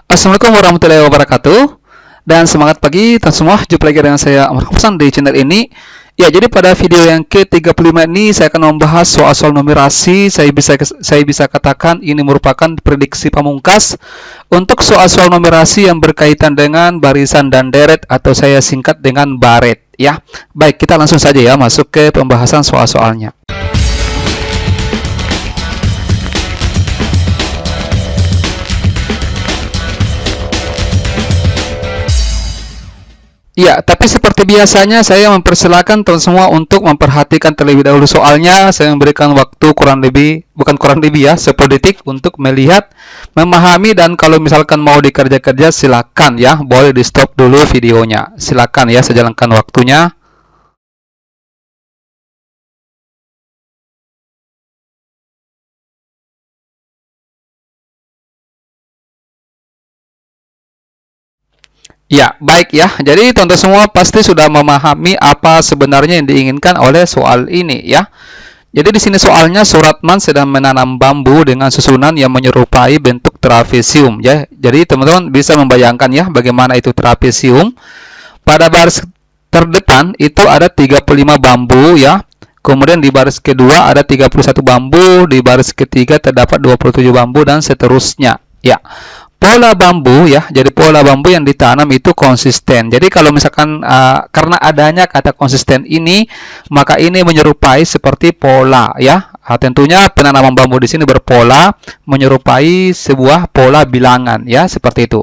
Assalamualaikum warahmatullahi wabarakatuh. Dan semangat pagi teman semua, jumpa lagi dengan saya Ahmad Hasan di channel ini. Ya, jadi pada video yang ke-35 ini saya akan membahas soal-soal numerasi. Saya bisa katakan ini merupakan prediksi pamungkas untuk soal-soal numerasi yang berkaitan dengan barisan dan deret, atau saya singkat dengan baret ya. Baik, kita langsung saja ya masuk ke pembahasan soal-soalnya. Ya, tapi seperti biasanya saya mempersilahkan teman semua untuk memperhatikan terlebih dahulu soalnya. Saya memberikan waktu kurang lebih, bukan kurang lebih ya, 10 detik untuk melihat, memahami, dan kalau misalkan mau dikerja-kerja silakan ya, boleh di stop dulu videonya. Silakan ya, saya jalankan waktunya. Ya, baik ya. Jadi teman-teman semua pasti sudah memahami apa sebenarnya yang diinginkan oleh soal ini ya. Jadi di sini soalnya Suratman sedang menanam bambu dengan susunan yang menyerupai bentuk trapesium ya. Jadi teman-teman bisa membayangkan ya bagaimana itu trapesium. Pada baris terdepan itu ada 35 bambu ya. Kemudian di baris kedua ada 31 bambu, di baris ketiga terdapat 27 bambu dan seterusnya ya. Pola bambu ya, jadi pola bambu yang ditanam itu konsisten. Jadi kalau misalkan karena adanya kata konsisten ini, maka ini menyerupai seperti pola ya. Tentunya penanaman bambu di sini berpola, menyerupai sebuah pola bilangan ya, seperti itu.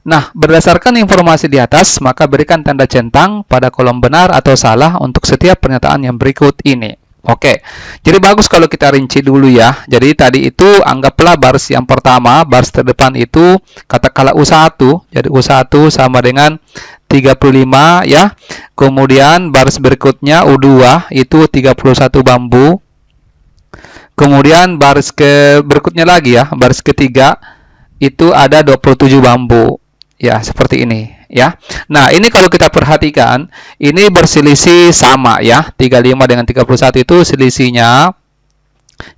Nah, berdasarkan informasi di atas, maka berikan tanda centang pada kolom benar atau salah untuk setiap pernyataan yang berikut ini. Oke, jadi bagus kalau kita rinci dulu ya. Jadi tadi itu anggaplah baris yang pertama, baris terdepan itu katakanlah U1. Jadi U1 sama dengan 35 ya. Kemudian baris berikutnya U2 itu 31 bambu. Kemudian baris berikutnya lagi ya, baris ketiga itu ada 27 bambu. Ya, seperti ini ya. Nah, ini kalau kita perhatikan, ini berselisih sama ya. 35 dengan 31 itu selisihnya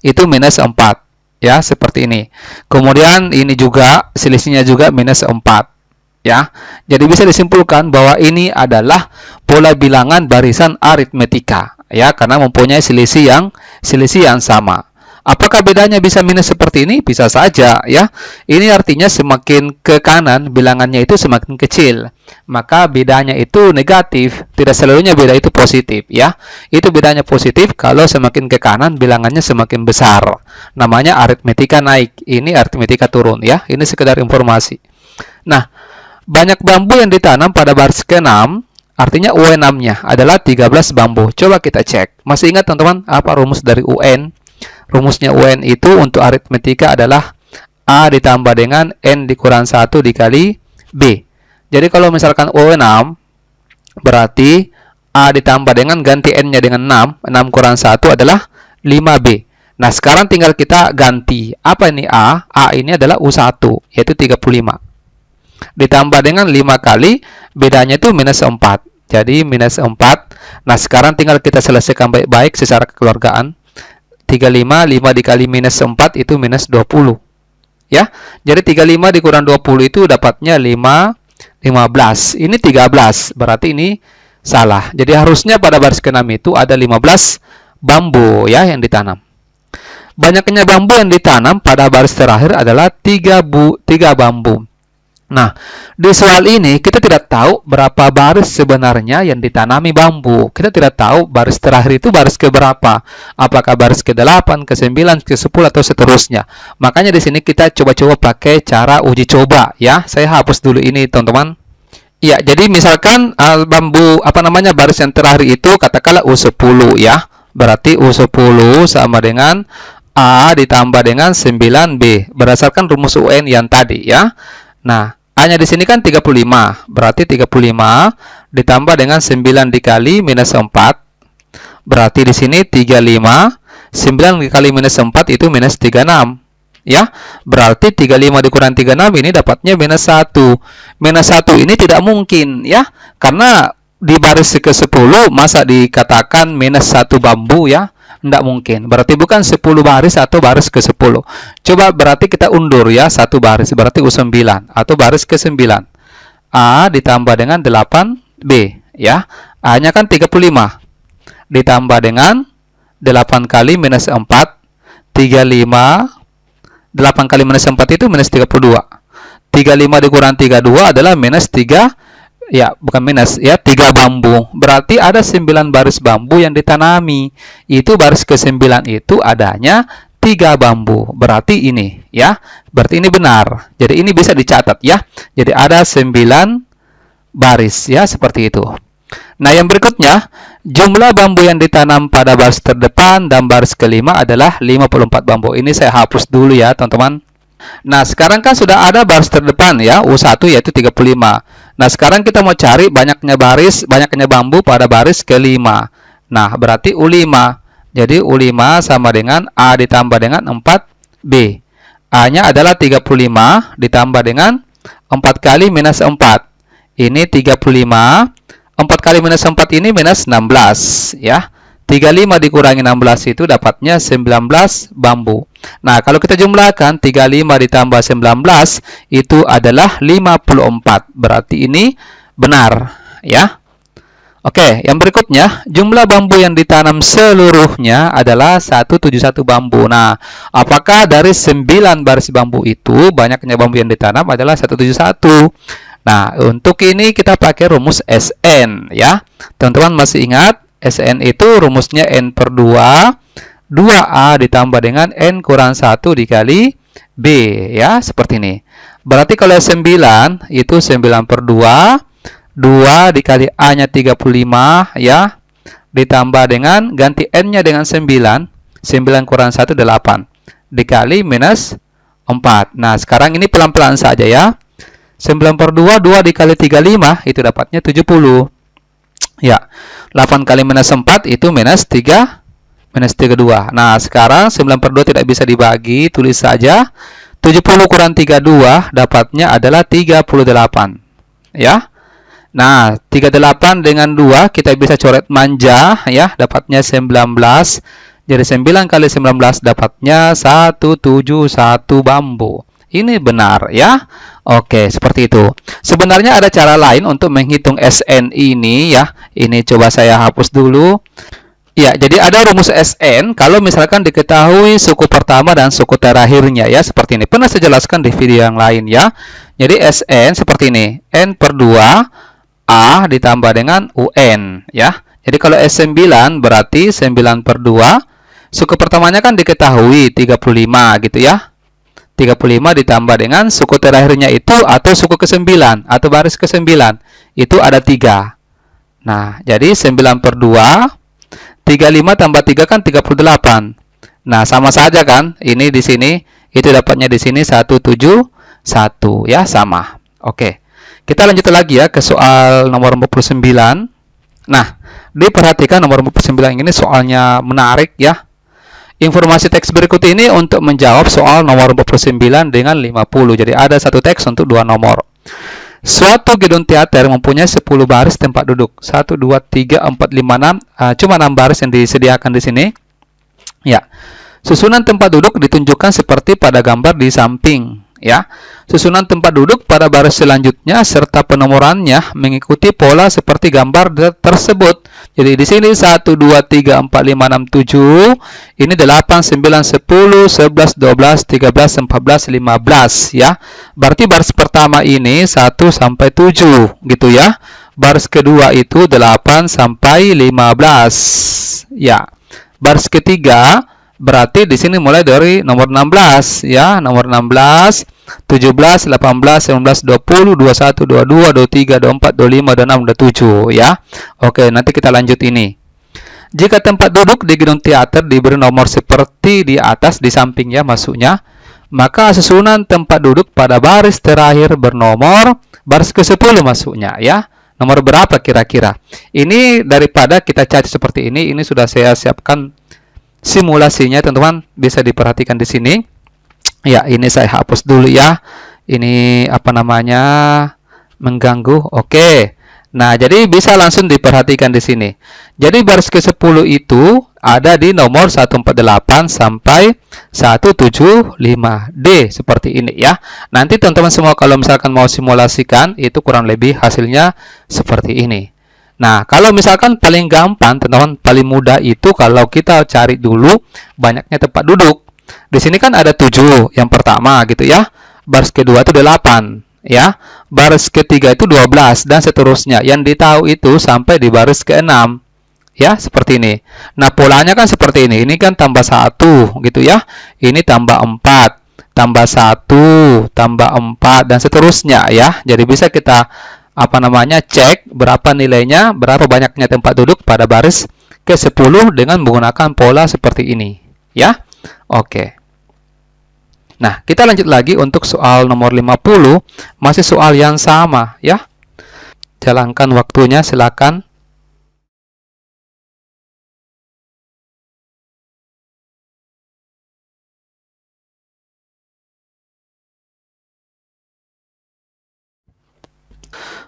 itu minus 4 ya, seperti ini. Kemudian ini juga selisihnya juga minus 4 ya. Jadi bisa disimpulkan bahwa ini adalah pola bilangan barisan aritmetika ya, karena mempunyai selisih yang sama. Apakah bedanya bisa minus seperti ini? Bisa saja ya. Ini artinya semakin ke kanan bilangannya itu semakin kecil, maka bedanya itu negatif. Tidak selalunya beda itu positif ya. Itu bedanya positif kalau semakin ke kanan bilangannya semakin besar. Namanya aritmetika naik. Ini aritmetika turun ya. Ini sekedar informasi. Nah, banyak bambu yang ditanam pada baris ke-6, artinya UN6-nya adalah 13 bambu. Coba kita cek. Masih ingat teman-teman apa rumus dari UN? Rumusnya UN itu untuk aritmetika adalah A ditambah dengan N dikurang 1 dikali B. Jadi kalau misalkan UN 6, berarti A ditambah dengan ganti N-nya dengan 6. 6 kurang 1 adalah 5B. Nah, sekarang tinggal kita ganti. Apa ini A? A ini adalah U1, yaitu 35. Ditambah dengan 5 kali, bedanya itu minus 4. Jadi minus 4. Nah, sekarang tinggal kita selesaikan baik-baik secara kekeluargaan. 35, 5 dikali minus 4 itu minus 20 ya. Jadi 35 dikurang 20 itu dapatnya 15. Ini 13, berarti ini salah. Jadi harusnya pada baris ke-6 itu ada 15 bambu ya yang ditanam. Banyaknya bambu yang ditanam pada baris terakhir adalah 3 bambu. Nah, di soal ini kita tidak tahu berapa baris sebenarnya yang ditanami bambu. Kita tidak tahu baris terakhir itu baris ke berapa. Apakah baris ke-8, ke-9, ke-10 atau seterusnya. Makanya di sini kita coba-coba pakai cara uji coba ya. Saya hapus dulu ini, teman-teman. Ya, jadi misalkan bambu baris yang terakhir itu katakanlah U10 ya. Berarti U10 sama dengan A ditambah dengan 9B berdasarkan rumus UN yang tadi ya. Nah, A-nya di sini kan 35, berarti 35 ditambah dengan 9 dikali minus 4, berarti di sini 35, 9 dikali minus 4 itu minus 36, ya. Berarti 35 dikurang 36 ini dapatnya minus 1. Minus 1 ini tidak mungkin, ya, karena di baris ke-10 masa dikatakan minus 1 bambu, ya. Tidak mungkin. Berarti bukan 10 baris atau baris ke-10. Coba berarti kita undur ya, satu baris. Berarti U9 atau baris ke-9. A ditambah dengan 8B. Ya. A-nya kan 35. Ditambah dengan 8 kali minus 4. 35. 8 kali minus 4 itu minus 32. 35 dikurang 32 adalah minus 3. Ya, bukan minus ya, 3 bambu. Berarti ada 9 baris bambu yang ditanami. Itu baris ke-9 itu adanya 3 bambu. Berarti ini ya. Berarti ini benar. Jadi ini bisa dicatat ya. Jadi ada 9 baris ya, seperti itu. Nah, yang berikutnya, jumlah bambu yang ditanam pada baris terdepan dan baris kelima adalah 54 bambu. Ini saya hapus dulu ya, teman-teman. Nah, sekarang kan sudah ada baris terdepan ya, U1 yaitu 35. Nah, sekarang kita mau cari banyaknya bambu pada baris kelima. Nah, berarti U5. Jadi U5 sama dengan A ditambah dengan 4B. A-nya adalah 35 ditambah dengan 4 kali minus 4. Ini 35. 4 kali minus 4 ini minus 16 ya. 35 dikurangi 16 itu dapatnya 19 bambu. Nah, kalau kita jumlahkan 35 ditambah 19 itu adalah 54. Berarti ini benar ya. Oke, yang berikutnya, jumlah bambu yang ditanam seluruhnya adalah 171 bambu. Nah, apakah dari 9 baris bambu itu banyaknya bambu yang ditanam adalah 171? Nah, untuk ini kita pakai rumus SN ya. Teman-teman masih ingat? SN itu rumusnya N per 2, 2A ditambah dengan N kurang 1 dikali B, ya, seperti ini. Berarti kalau 9, itu 9 per 2, 2 dikali A-nya 35, ya, ditambah dengan, ganti N-nya dengan 9, 9 kurang 1, 8, dikali minus 4. Nah, sekarang ini pelan-pelan saja, ya. 9 per 2, 2 dikali 35, itu dapatnya 70. Ya, 8 kali minus 4 itu minus 3, minus 32. Nah, sekarang 9 per 2 tidak bisa dibagi, tulis saja. 70 kurang 32 dapatnya adalah 38. Ya. Nah, 38 dengan 2 kita bisa coret manja, ya, dapatnya 19. Jadi 9 kali 19 dapatnya 171 bambu. Ini benar ya. Oke, seperti itu. Sebenarnya ada cara lain untuk menghitung SN ini ya. Ini coba saya hapus dulu. Ya, jadi ada rumus SN kalau misalkan diketahui suku pertama dan suku terakhirnya ya, seperti ini. Pernah saya jelaskan di video yang lain ya. Jadi SN seperti ini. N per 2 A ditambah dengan UN ya. Jadi kalau S9 berarti 9 per 2. Suku pertamanya kan diketahui 35 gitu ya. 35 ditambah dengan suku terakhirnya itu atau suku ke-9 atau baris ke-9 itu ada 3. Nah, jadi 9 per 2 35 tambah 3 kan 38. Nah, sama saja kan? Ini di sini itu dapatnya di sini 171 ya, sama. Oke. Kita lanjut lagi ya ke soal nomor 49. Nah, diperhatikan nomor 49 ini soalnya menarik ya. Informasi teks berikut ini untuk menjawab soal nomor 49 dengan 50. Jadi ada satu teks untuk dua nomor. Suatu gedung teater mempunyai 10 baris tempat duduk. 1, 2, 3, 4, 5, 6. Cuma 6 baris yang disediakan di sini. Ya. Susunan tempat duduk ditunjukkan seperti pada gambar di samping. Ya. Susunan tempat duduk pada baris selanjutnya serta penomorannya mengikuti pola seperti gambar tersebut. Jadi di sini 1, 2, 3, 4, 5, 6, 7. Ini 8, 9, 10, 11, 12, 13, 14, 15 ya. Berarti baris pertama ini 1 sampai 7 gitu ya. Baris kedua itu 8 sampai 15 ya. Baris ketiga berarti di sini mulai dari nomor 16 ya, nomor 16, 17, 18, 19, 20, 21, 22, 23, 24, 25, 26, 27 ya. Oke, nanti kita lanjut ini. Jika tempat duduk di gedung teater diberi nomor seperti di atas di sampingnya maksudnya, maka susunan tempat duduk pada baris terakhir bernomor baris ke-10 maksudnya ya. Nomor berapa kira-kira? Ini daripada kita cari seperti ini sudah saya siapkan simulasinya, teman-teman bisa diperhatikan di sini. Ya, ini saya hapus dulu ya. Ini apa namanya? Mengganggu. Oke. Nah, jadi bisa langsung diperhatikan di sini. Jadi baris ke-10 itu ada di nomor 148 sampai 175D seperti ini ya. Nanti teman-teman semua kalau misalkan mau simulasikan itu kurang lebih hasilnya seperti ini. Nah, kalau misalkan paling gampang, teman-teman, paling mudah itu kalau kita cari dulu banyaknya tempat duduk. Di sini kan ada 7 yang pertama gitu ya. Baris kedua itu 8 ya. Baris ketiga itu 12 dan seterusnya. Yang ditahu itu sampai di baris ke-6. Ya, seperti ini. Nah, polanya kan seperti ini. Ini kan tambah 1 gitu ya. Ini tambah 4, tambah 1, tambah 4 dan seterusnya ya. Jadi bisa kita cek berapa nilainya, berapa banyaknya tempat duduk pada baris ke-10 dengan menggunakan pola seperti ini ya. Oke. Nah, kita lanjut lagi untuk soal nomor 50, masih soal yang sama ya. Jalankan waktunya, silakan.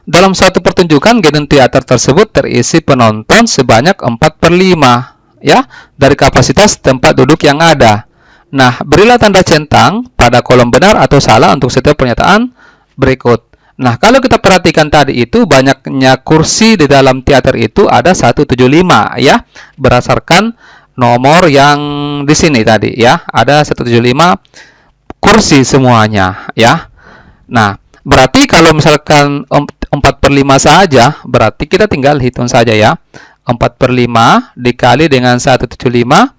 Dalam suatu pertunjukan, gedung teater tersebut terisi penonton sebanyak 4/5 ya, dari kapasitas tempat duduk yang ada. Nah, berilah tanda centang pada kolom benar atau salah untuk setiap pernyataan berikut. Nah, kalau kita perhatikan tadi itu banyaknya kursi di dalam teater itu ada 175 ya, berdasarkan nomor yang di sini tadi ya, ada 175 kursi semuanya ya. Nah, berarti kalau misalkan 4/5 saja, berarti kita tinggal hitung saja ya. 4/5 dikali dengan 175.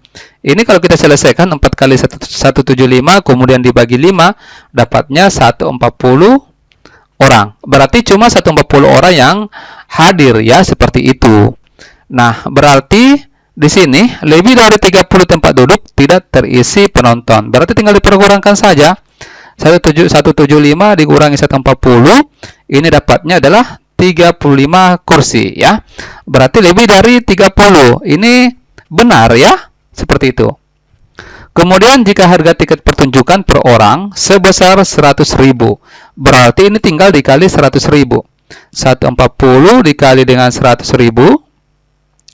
Ini kalau kita selesaikan 4 kali 175 kemudian dibagi 5, dapatnya 140 orang. Berarti cuma 140 orang yang hadir ya, seperti itu. Nah, berarti di sini lebih dari 30 tempat duduk tidak terisi penonton. Berarti tinggal diperkurangkan saja. 175 dikurangi 140, ini dapatnya adalah 35 kursi ya. Berarti lebih dari 30. Ini benar ya, seperti itu. Kemudian jika harga tiket pertunjukan per orang sebesar 100.000, berarti ini tinggal dikali 100.000. 140 dikali dengan 100.000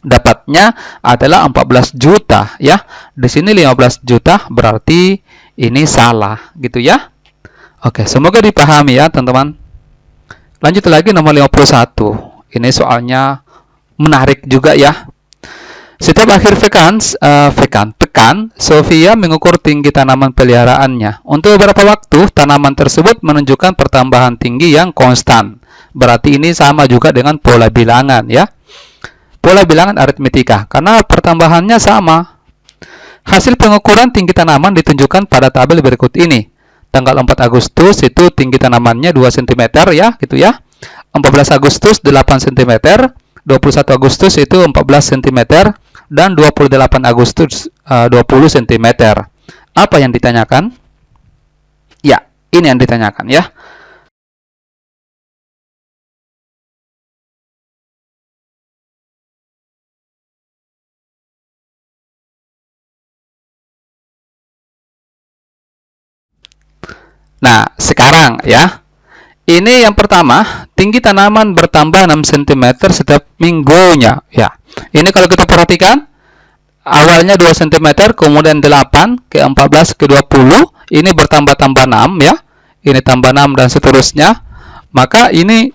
dapatnya adalah 14 juta ya. Di sini 15 juta, berarti ini salah gitu ya. Oke, semoga dipahami ya teman-teman. Lanjut lagi nomor 51. Ini soalnya menarik juga ya. Setiap akhir pekan, Sofia mengukur tinggi tanaman peliharaannya. Untuk beberapa waktu, tanaman tersebut menunjukkan pertambahan tinggi yang konstan. Berarti ini sama juga dengan pola bilangan ya. Pola bilangan aritmetika, karena pertambahannya sama. Hasil pengukuran tinggi tanaman ditunjukkan pada tabel berikut ini. Tanggal 4 Agustus itu tinggi tanamannya 2 cm ya, gitu ya. 14 Agustus 8 cm, 21 Agustus itu 14 cm, dan 28 Agustus 20 cm. Apa yang ditanyakan? Ya, ini yang ditanyakan ya. Nah, sekarang ya. Ini yang pertama, tinggi tanaman bertambah 6 cm setiap minggunya ya. Ini kalau kita perhatikan, awalnya 2 cm, kemudian 8, ke 14, ke 20, ini bertambah-tambah 6 ya. Ini tambah 6 dan seterusnya. Maka ini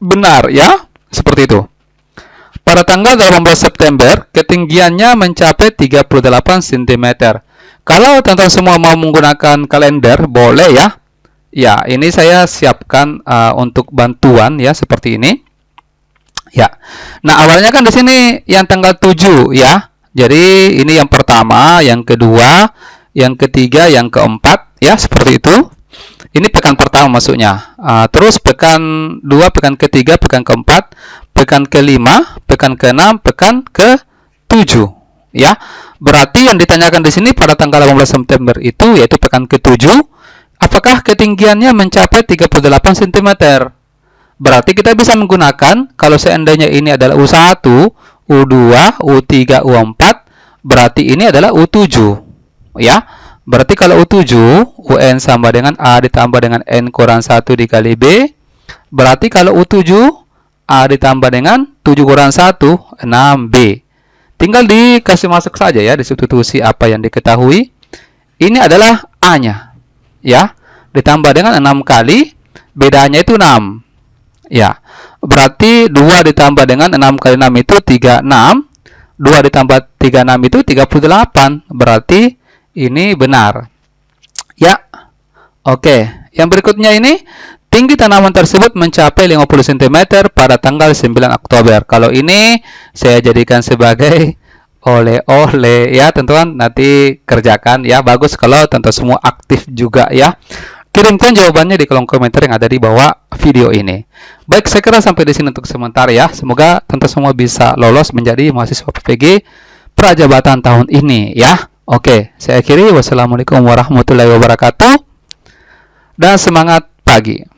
benar ya, seperti itu. Pada tanggal 18 September, ketinggiannya mencapai 38 cm. Kalau teman-teman semua mau menggunakan kalender, boleh ya. Ya, ini saya siapkan untuk bantuan ya, seperti ini. Ya. Nah, awalnya kan di sini yang tanggal 7 ya. Jadi ini yang pertama, yang kedua, yang ketiga, yang keempat ya, seperti itu. Ini pekan pertama maksudnya. Terus pekan 2, pekan ketiga, pekan keempat, pekan kelima, pekan keenam, pekan ke-7 ya. Berarti yang ditanyakan di sini pada tanggal 18 September itu yaitu pekan ke-7. Apakah ketinggiannya mencapai 38 cm? Berarti kita bisa menggunakan, kalau seandainya ini adalah U1, U2, U3, U4, berarti ini adalah U7. Ya, berarti kalau U7, UN sama dengan A ditambah dengan N kurang 1 dikali B. Berarti kalau U7, A ditambah dengan 7 kurang 1, 6B. Tinggal dikasih masuk saja ya, disubstitusi apa yang diketahui. Ini adalah A-nya. Ya, ditambah dengan 6 kali, bedanya itu 6. Ya, berarti 2 ditambah dengan 6 kali 6 itu 36. 2 ditambah 36 itu 38. Berarti ini benar. Ya, oke. Yang berikutnya ini, tinggi tanaman tersebut mencapai 50 cm pada tanggal 9 Oktober. Kalau ini saya jadikan sebagai oleh-oleh ya, teman-teman. Nanti kerjakan ya. Bagus kalau teman-teman semua aktif juga ya. Kirimkan jawabannya di kolom komentar yang ada di bawah video ini. Baik, saya kira sampai di sini untuk sementara ya. Semoga teman-teman semua bisa lolos menjadi mahasiswa PPG Prajabatan tahun ini ya. Oke, saya akhiri. Wassalamualaikum warahmatullahi wabarakatuh. Dan semangat pagi.